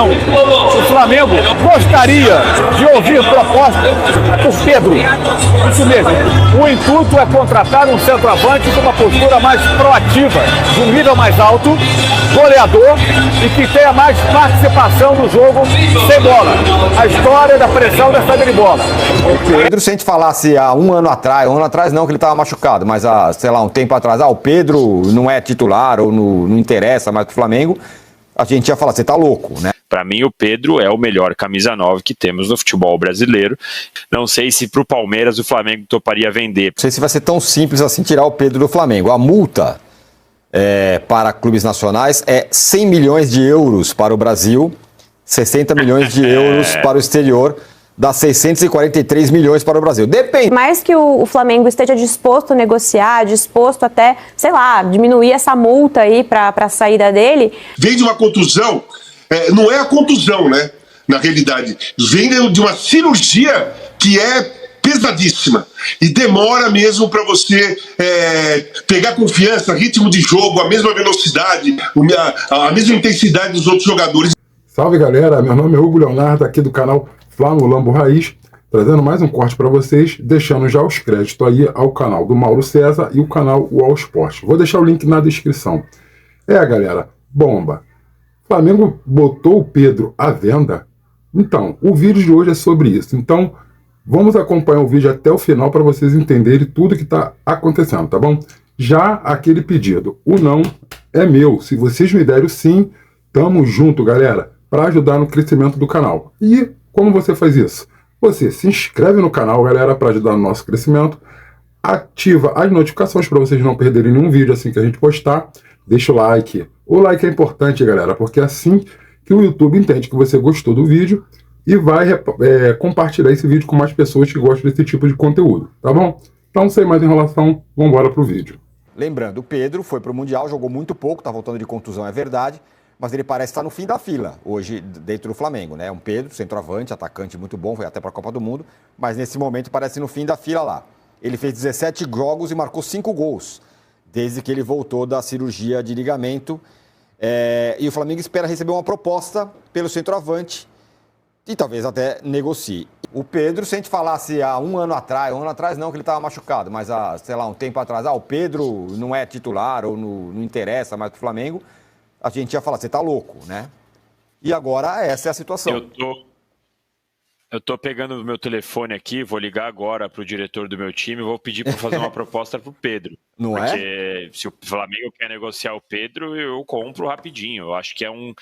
opinião, o Flamengo gostaria de ouvir propostas por Pedro. Isso mesmo. O intuito é contratar um centroavante com uma postura mais proativa, de um nível mais alto, goleador e que tenha mais participação no jogo sem bola. A história da pressão da saída de bola. O Pedro, se a gente falasse há um ano atrás não, que ele estava machucado, mas há, sei lá, um tempo atrás, o Pedro não é titular ou não interessa mais pro Flamengo, a gente ia falar, você tá louco, né? Para mim, o Pedro é o melhor camisa 9 que temos no futebol brasileiro. Não sei se para o Palmeiras o Flamengo toparia vender. Não sei se vai ser tão simples assim tirar o Pedro do Flamengo. A multa para clubes nacionais é 100 milhões de euros para o Brasil, 60 milhões de euros para o exterior, dá 643 milhões para o Brasil. Depende. Mais que o Flamengo esteja disposto a negociar, disposto até, sei lá, diminuir essa multa aí para a saída dele. Vem de uma contusão, não é a contusão, né? Na realidade, vem de uma cirurgia que é pesadíssima e demora mesmo para você pegar confiança, ritmo de jogo, a mesma velocidade, a mesma intensidade dos outros jogadores. Salve galera, meu nome é Hugo Leonardo, aqui do canal Flamulambo Raiz, trazendo mais um corte para vocês, deixando já os créditos aí ao canal do Mauro César e o canal UOL Esporte. Vou deixar o link na descrição. Galera, bomba. Flamengo botou o Pedro à venda? Então, o vídeo de hoje é sobre isso. Então, vamos acompanhar o vídeo até o final para vocês entenderem tudo que está acontecendo, tá bom? Já aquele pedido, o não é meu. Se vocês me derem o sim, tamo junto, galera, para ajudar no crescimento do canal. E como você faz isso? Você se inscreve no canal, galera, para ajudar no nosso crescimento. Ativa as notificações para vocês não perderem nenhum vídeo assim que a gente postar. Deixa o like. O like é importante, galera, porque é assim que o YouTube entende que você gostou do vídeo e vai compartilhar esse vídeo com mais pessoas que gostam desse tipo de conteúdo, tá bom? Então, sem mais enrolação, vamos embora pro vídeo. Lembrando, o Pedro foi pro Mundial, jogou muito pouco, tá voltando de contusão, é verdade, mas ele parece estar no fim da fila hoje dentro do Flamengo, né? Um Pedro, centroavante, atacante muito bom, foi até para a Copa do Mundo, mas nesse momento parece no fim da fila lá. Ele fez 17 jogos e marcou 5 gols, desde que ele voltou da cirurgia de ligamento. E o Flamengo espera receber uma proposta pelo centroavante e talvez até negocie. O Pedro, se a gente falasse há um ano atrás não, que ele estava machucado, mas há, sei lá, um tempo atrás, o Pedro não é titular ou não interessa mais pro Flamengo, a gente ia falar, você tá louco, né? E agora essa é a situação. Eu tô pegando o meu telefone aqui, vou ligar agora pro diretor do meu time, vou pedir para fazer uma proposta pro Pedro. Não é? Porque se o Flamengo quer negociar o Pedro, eu compro rapidinho. Eu acho que é um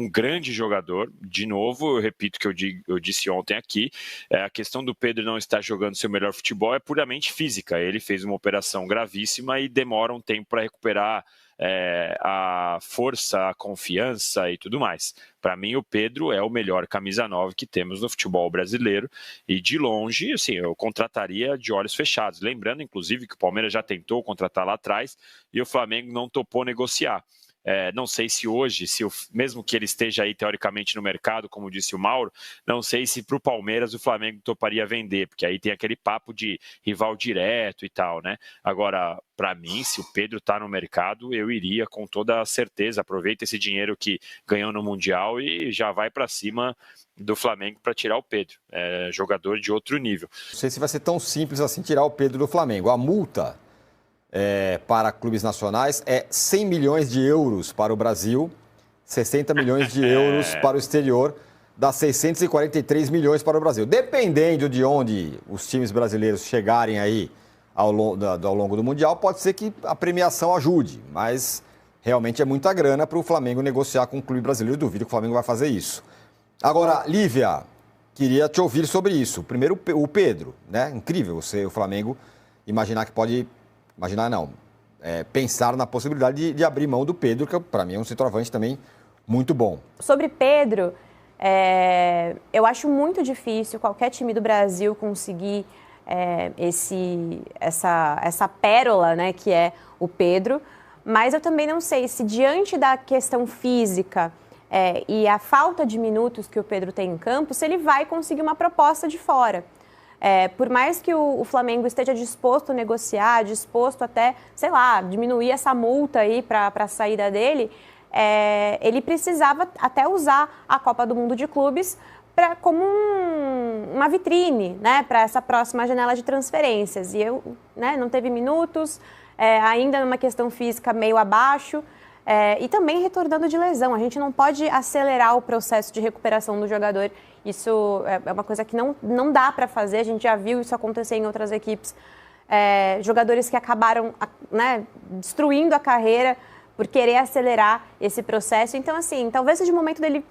grande jogador. De novo, eu repito o que eu disse ontem aqui, a questão do Pedro não estar jogando seu melhor futebol é puramente física. Ele fez uma operação gravíssima e demora um tempo para recuperar a força, a confiança e tudo mais. Para mim, o Pedro é o melhor camisa 9 que temos no futebol brasileiro e de longe, assim, eu contrataria de olhos fechados. Lembrando, inclusive, que o Palmeiras já tentou contratar lá atrás e o Flamengo não topou negociar. Não sei se hoje, mesmo que ele esteja aí teoricamente no mercado, como disse o Mauro, não sei se para o Palmeiras o Flamengo toparia vender, porque aí tem aquele papo de rival direto e tal, né? Agora, para mim, se o Pedro está no mercado, eu iria com toda certeza. Aproveita esse dinheiro que ganhou no Mundial e já vai para cima do Flamengo para tirar o Pedro. É jogador de outro nível. Não sei se vai ser tão simples assim tirar o Pedro do Flamengo. A multa para clubes nacionais é 100 milhões de euros para o Brasil, 60 milhões de euros para o exterior, dá 643 milhões para o Brasil. Dependendo de onde os times brasileiros chegarem aí ao longo do Mundial, pode ser que a premiação ajude, mas realmente é muita grana para o Flamengo negociar com o clube brasileiro. Eu duvido que o Flamengo vai fazer isso. Agora, Lívia, queria te ouvir sobre isso. Primeiro, o Pedro, né? Incrível o Flamengo imaginar que pode... Imaginar não, pensar na possibilidade de abrir mão do Pedro, que para mim é um centroavante também muito bom. Sobre Pedro, eu acho muito difícil qualquer time do Brasil conseguir essa pérola, né, que é o Pedro, mas eu também não sei se diante da questão física e a falta de minutos que o Pedro tem em campo, se ele vai conseguir uma proposta de fora. Por mais que o Flamengo esteja disposto a negociar, disposto até, sei lá, diminuir essa multa aí para a saída dele, ele precisava até usar a Copa do Mundo de Clubes como uma vitrine, né, para essa próxima janela de transferências. E não teve minutos, ainda numa questão física meio abaixo, e também retornando de lesão. A gente não pode acelerar o processo de recuperação do jogador. Isso é uma coisa que não dá para fazer. A gente já viu isso acontecer em outras equipes. Jogadores que acabaram, né, destruindo a carreira por querer acelerar esse processo. Então, assim, talvez seja o momento dele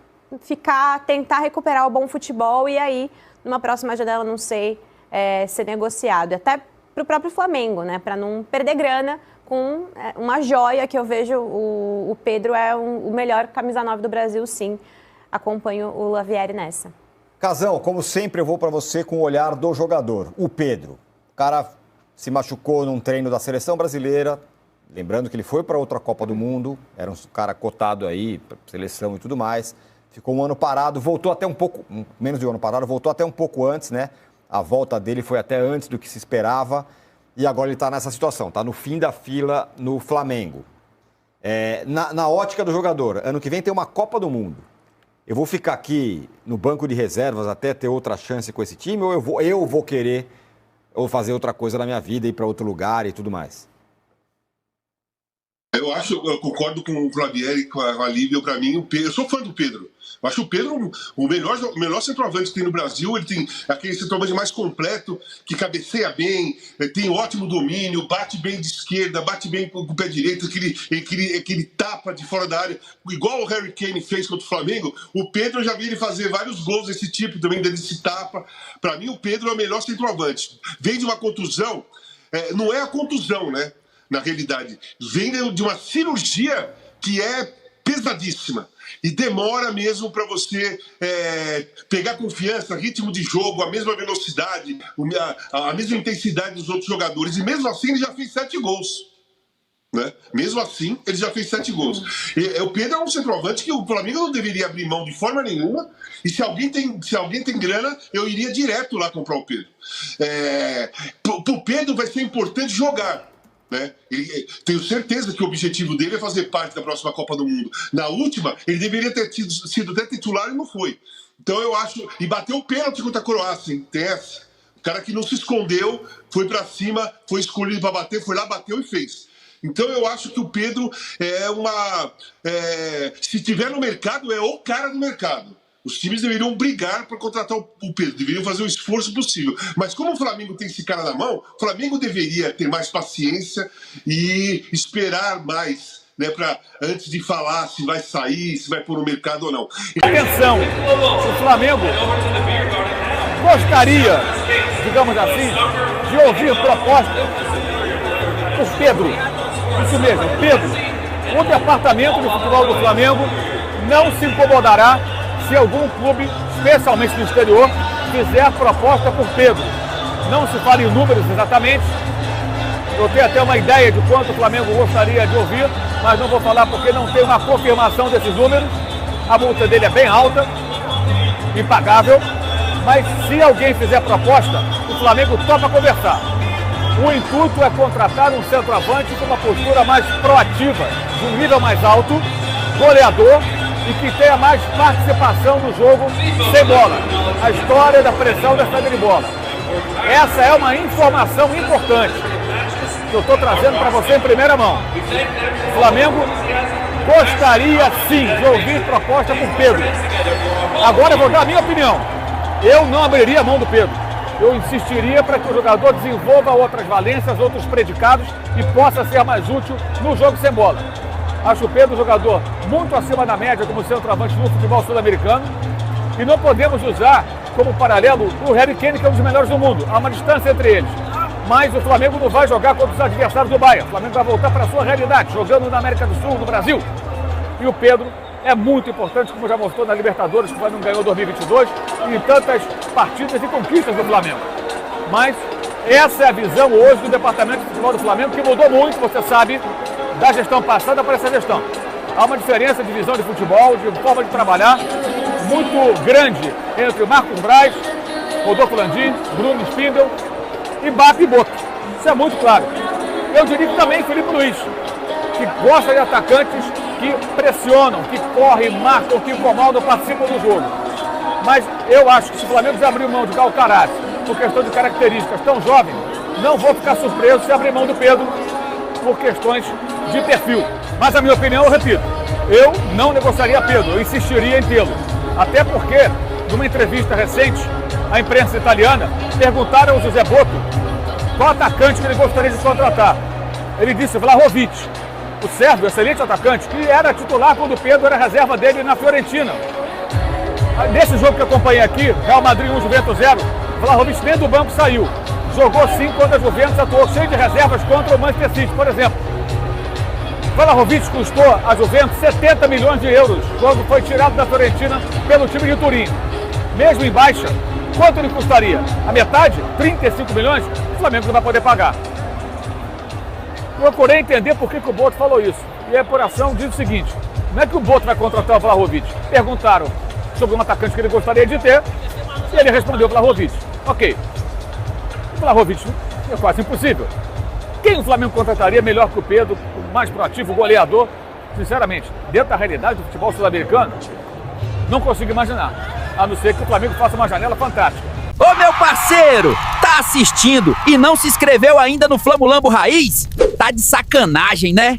tentar recuperar o bom futebol e aí, numa próxima janela, não sei, ser negociado. Até para o próprio Flamengo, né? Para não perder grana com uma joia que eu vejo. O Pedro é o melhor camisa 9 do Brasil, sim. Acompanho o Lavieri nessa. Casão, como sempre, eu vou para você com o olhar do jogador. O Pedro, o cara se machucou num treino da seleção brasileira. Lembrando que ele foi para outra Copa do Mundo, era um cara cotado aí, seleção e tudo mais. Ficou um ano parado, voltou até um pouco, menos de um ano parado, voltou até um pouco antes, né? A volta dele foi até antes do que se esperava. E agora ele está nessa situação, está no fim da fila no Flamengo. Na ótica do jogador, ano que vem tem uma Copa do Mundo. Eu vou ficar aqui no banco de reservas até ter outra chance com esse time ou eu vou querer ou fazer outra coisa na minha vida, ir para outro lugar e tudo mais? Eu concordo com o Flavieri e com a Lívia. Para mim, o Pedro, eu sou fã do Pedro. Eu acho o Pedro o melhor centroavante que tem no Brasil. Ele tem aquele centroavante mais completo, que cabeceia bem, tem ótimo domínio, bate bem de esquerda, bate bem com o pé direito, aquele tapa de fora da área, igual o Harry Kane fez contra o Flamengo. O Pedro, eu já vi ele fazer vários gols desse tipo, também desse tapa. Para mim, o Pedro é o melhor centroavante. Vem de uma contusão, não é a contusão, né? Na realidade, vem de uma cirurgia que é pesadíssima e demora mesmo para você pegar confiança, ritmo de jogo, a mesma velocidade, a mesma intensidade dos outros jogadores. E mesmo assim ele já fez 7 gols. Né? Mesmo assim, ele já fez 7 gols. O Pedro é um centroavante que o Flamengo não deveria abrir mão de forma nenhuma. E se alguém tem grana, eu iria direto lá comprar o Pedro. Para o Pedro vai ser importante jogar. Né? Tenho certeza que o objetivo dele é fazer parte da próxima Copa do Mundo. Na última, ele deveria ter sido até titular e não foi. Então eu acho... E bateu o pênalti contra a Croácia, hein? Tem essa. O cara que não se escondeu, foi pra cima, foi escolhido para bater, foi lá, bateu e fez. Então eu acho que o Pedro se tiver no mercado, é o cara do mercado. Os times deveriam brigar para contratar o Pedro, deveriam fazer o esforço possível. Mas como o Flamengo tem esse cara na mão, o Flamengo deveria ter mais paciência e esperar mais, né, antes de falar se vai sair, se vai pôr no mercado ou não. Atenção, o Flamengo gostaria, digamos assim, de ouvir propostas por Pedro. Isso mesmo, Pedro. O departamento de futebol do Flamengo não se incomodará se algum clube, especialmente no exterior, fizer proposta por Pedro. Não se fala em números exatamente. Eu tenho até uma ideia de quanto o Flamengo gostaria de ouvir, mas não vou falar porque não tem uma confirmação desses números. A multa dele é bem alta, impagável, mas se alguém fizer proposta, o Flamengo topa conversar. O intuito é contratar um centroavante com uma postura mais proativa, de um nível mais alto, goleador, e que tenha mais participação no jogo sem bola. A história da pressão da saída de bola. Essa é uma informação importante que eu estou trazendo para você em primeira mão. O Flamengo gostaria sim de ouvir proposta por Pedro. Agora eu vou dar a minha opinião. Eu não abriria a mão do Pedro. Eu insistiria para que o jogador desenvolva outras valências, outros predicados e possa ser mais útil no jogo sem bola. Acho o Pedro um jogador muito acima da média como centroavante no futebol sul-americano. E não podemos usar como paralelo o Harry Kane, que é um dos melhores do mundo. Há uma distância entre eles. Mas o Flamengo não vai jogar contra os adversários do Bayern. O Flamengo vai voltar para a sua realidade, jogando na América do Sul, no Brasil. E o Pedro é muito importante, como já mostrou na Libertadores, que o Flamengo ganhou em 2022, e em tantas partidas e conquistas do Flamengo. Mas essa é a visão hoje do departamento de futebol do Flamengo, que mudou muito, você sabe, da gestão passada para essa gestão. Há uma diferença de visão de futebol, de forma de trabalhar, muito grande entre Marcos Braz, Rodolfo Landim, Bruno Spindel e Bap e Boca. Isso é muito claro. Eu diria que também Felipe Luiz, que gosta de atacantes que pressionam, que correm, marcam, que incomodam, participam do jogo. Mas eu acho que se o Flamengo já abriu mão de Alcaraz, por questão de características tão jovem, não vou ficar surpreso se abrir mão do Pedro por questões de perfil. Mas a minha opinião, eu repito, eu não negociaria Pedro, eu insistiria em tê-lo. Até porque, numa entrevista recente, a imprensa italiana perguntaram ao José Boto qual atacante que ele gostaria de contratar. Ele disse Vlahovic, o sérvio, excelente atacante, que era titular quando o Pedro era reserva dele na Fiorentina. Nesse jogo que eu acompanhei aqui, Real Madrid 1, Juventus 0, Vlahovic dentro do banco saiu. Jogou sim contra a Juventus, atuou cheio de reservas contra o Manchester City, por exemplo. Vlahovic custou a Juventus 70 milhões de euros quando foi tirado da Fiorentina pelo time de Turim. Mesmo em baixa, quanto ele custaria? A metade? 35 milhões? O Flamengo não vai poder pagar. Procurei entender por que o Boto falou isso. E a apuração diz o seguinte: não é que o Boto vai contratar o Vlahovic. Perguntaram sobre um atacante que ele gostaria de ter e ele respondeu Vlahovic. Ok. O Vlahovic é quase impossível. Quem o Flamengo contrataria melhor que o Pedro, o mais proativo, o goleador? Sinceramente, dentro da realidade do futebol sul-americano, não consigo imaginar. A não ser que o Flamengo faça uma janela fantástica. Ô meu parceiro, tá assistindo e não se inscreveu ainda no Flamulambo Raiz? Tá de sacanagem, né?